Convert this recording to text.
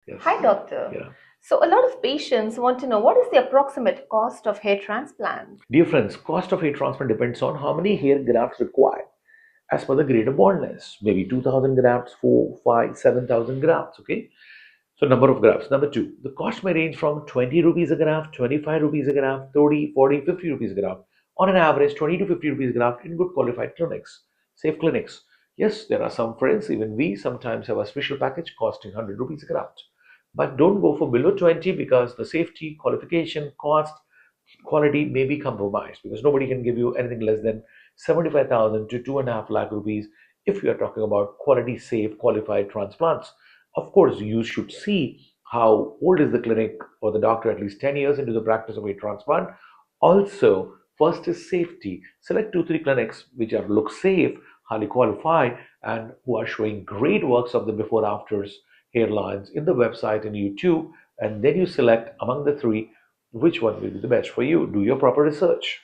Yes. Hi, doctor. Yeah. So, a lot of patients want to know what is the approximate cost of hair transplant? Dear friends, cost of hair transplant depends on how many hair grafts required as per the grade of baldness. Maybe 2000 grafts, 4, 5, 7,000 grafts. Okay. So number of grafts. Number two, the cost may range from 20 rupees a graft, 25 rupees a graft, 30, 40, 50 rupees a graft. On an average, 20 to 50 rupees a graft in good qualified clinics, safe clinics. Yes, there are some friends, even we sometimes have a special package costing 100 rupees a graft. But don't go for below 20 because the safety, qualification, cost, quality may be compromised because nobody can give you anything less than 75,000 to 2.5 lakh rupees if you are talking about quality, safe, qualified transplants. Of course, you should see how old is the clinic or the doctor, at least 10 years into the practice of a transplant. Also, first is safety. Select 2 3 clinics which are look safe, highly qualified, and who are showing great works of the before afters hairlines in the website and YouTube. And then you select among the three which one will be the best for you. Do your proper research.